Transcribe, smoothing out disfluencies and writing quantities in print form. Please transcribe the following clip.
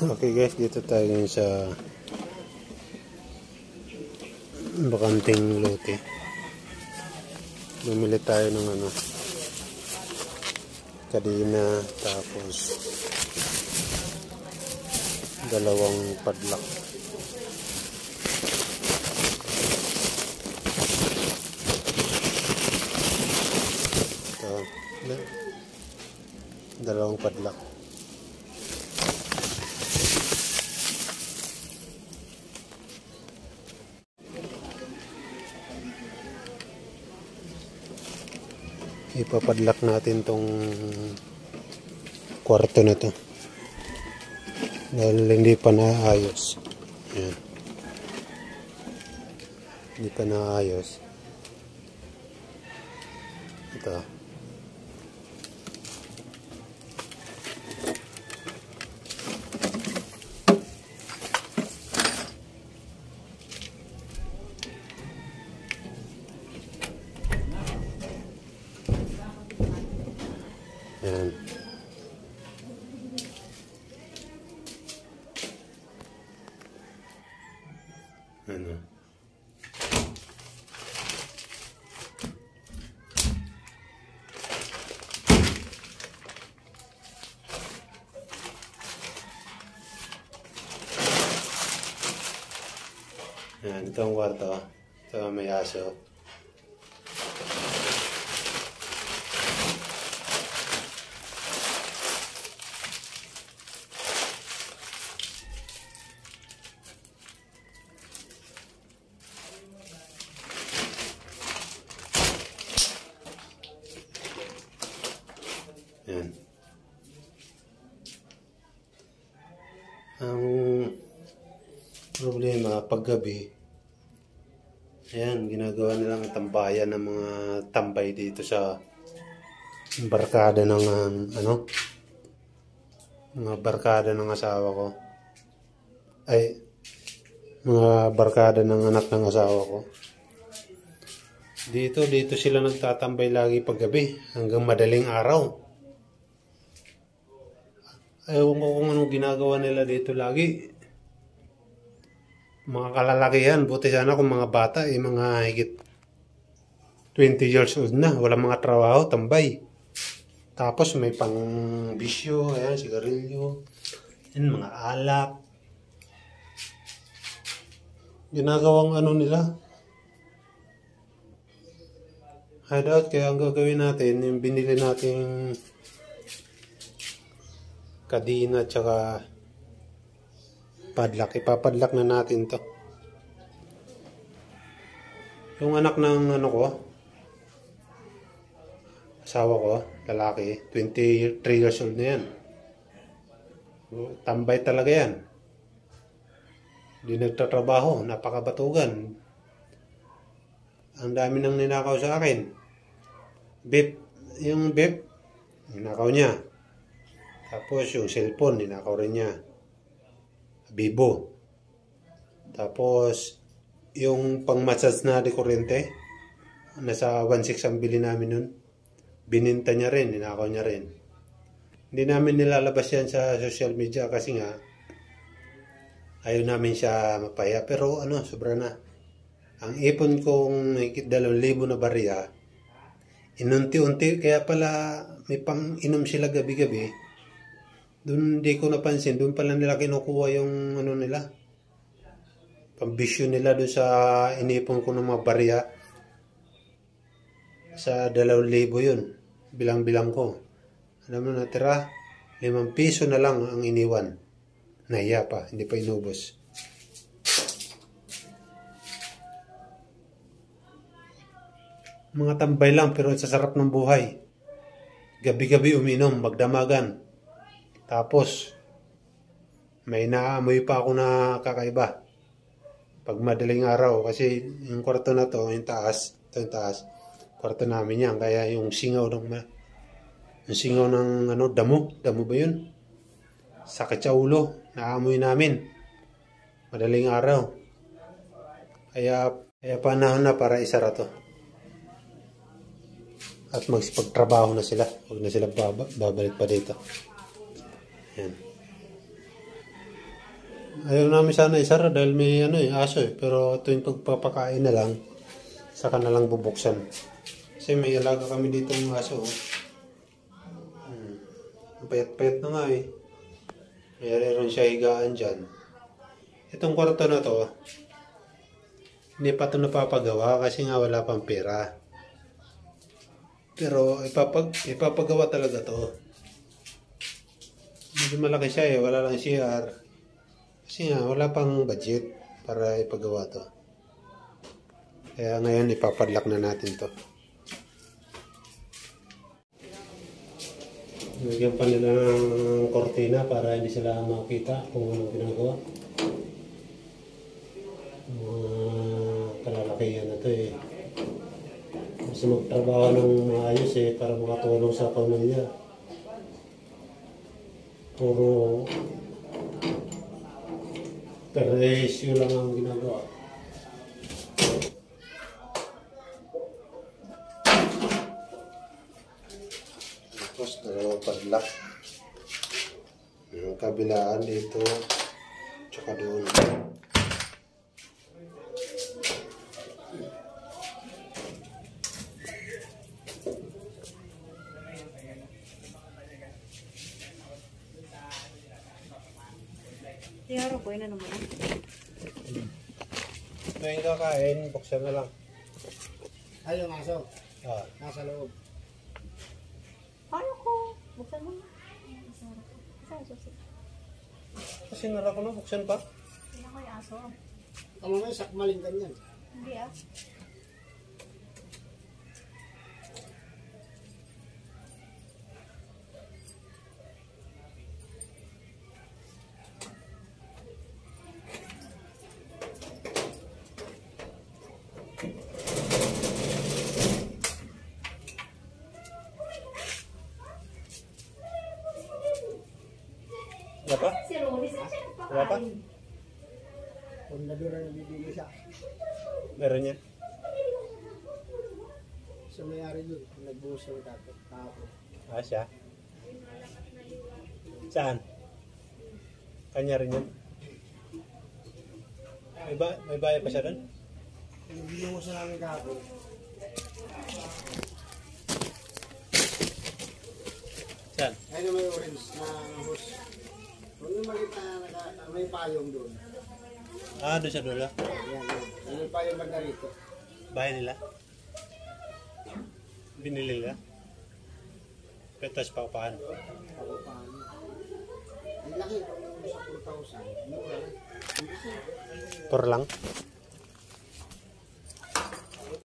Okay guys, dito tayo ngayon sa bakanting lote. Bumili tayo ng kadina, tapos dalawang padlock. Ito, dalawang padlock. Ipapadlock natin tong kwarto na to dahil hindi pa naayos. Ayan. Hindi pa naayos. Ito. Ayan. Ano? Ayan, ito ang kwarto. Ito may aso. Ayan. Ang problema paggabi, ayan, ginagawa nilang tambayan ng mga tambay dito sa barkada ng mga barkada ng asawa ko. Ay, mga barkada ng anak ng asawa ko. Dito sila nagtatambay lagi paggabi hanggang madaling araw. Ewan ko kung anong ginagawa nila dito lagi. Mga kalalakihan, buti sana kung mga bata, mga higit 20 years old na, walang mga trabaho, tambay. Tapos may pang bisyo, ayan, sigarilyo, ayan, mga alak. Ginagawang nila. Hideout, kaya ang gagawin natin, yung binili natin kadina at saka padlock. Ipapadlock na natin to. Yung anak ng asawa ko, lalaki, 23 years old na yan. Tambay talaga yan. Hindi nagtatrabaho, napakabatugan. Ang dami nang ninakaw sa akin. Yung beef, ninakaw niya. Tapos yung cellphone, ninakaw rin niya. Bibo. Tapos yung pang-massage na de kuryente, nasa 1.6 ang bili namin nun. Bininta niya rin, ninakaw niya rin. Hindi namin nilalabas yan sa social media kasi nga ayaw namin siya mapaya. Pero sobra na. Ang ipon kong 2,000 na barya, inunti-unti, kaya pala may pang-inom sila gabi-gabi. Doon hindi ko napansin, doon pala nila kinukuha yung nila. Pambisyo nila doon sa inipon ko ng mga barya. Sa 2,000 yun. Bilang-bilang ko. Alam mo natira, 5 piso na lang ang iniwan. Nahiya pa, hindi pa inubos. Mga tambay lang pero sa sarap ng buhay. Gabi-gabi uminom, magdamagan. Tapos, may naamoy pa ako na kakaiba. Pag madaling araw, kasi yung kwarto na to, yung taas, kwarto namin yan. Kaya yung singaw ng damo ba yun? Sakit sa ulo, naamoy namin. Madaling araw. Kaya panahon na para isara to. At magpagtrabaho na sila. Huwag na sila babalik pa dito. Yan. Ayaw namin sana isara dahil may ano aso pero tuwing pagpapakain na lang, saka na lang bubuksan. Kasi may alaga kami dito ng aso. Ang payat-payat na nga Mayroon siya higaan dyan. Itong kwarto na to, hindi pa ito napapagawa kasi nga wala pang pera. Pero ipapagawa talaga to. Medyo malaki siya wala lang CR. Kasi nga wala pang budget para ipagawa to. Kaya ngayon ipapadlock na natin to. Lagyan pa nila ng kortina para hindi sila makita kung anong ginagawa. Kalalakihan na to Gusto magtrabaho ng maayos para makatulong sa pamilya. Puro perresyo lang ang ginagawa. Tapos dalawang padlock. Yung kabilaan dito, tsaka doon. Tiyaro ko na naman. Tuwing kakain, buksan na lang. Ay, yung aso. Nasa loob. Paano ko? Buksan mo na. Saan susi? Kasi nala ko na, buksan pa. Hindi ko yung aso. Tama mo yung sakmaling ganyan. Hindi Wala pa? Si Rory, saan siya Wala pa? nagpakain? Pundadura na bibili siya. Meron yan. So mayari doon. Nagbuhos yung tapo. Siya. Saan? Kanya rin yan. May bayad pa siya doon? Binuhos na namin kahapon. Saan? Ayun may orange na hose. Kung yung maliit na may payong doon. Doon sa dulo. Yan. Yung payong banda rito. Bahay nila. Binili nila. Petas pa paano? Ako paano. Ang laki. Kung sa 4,000. Mura. Por lang.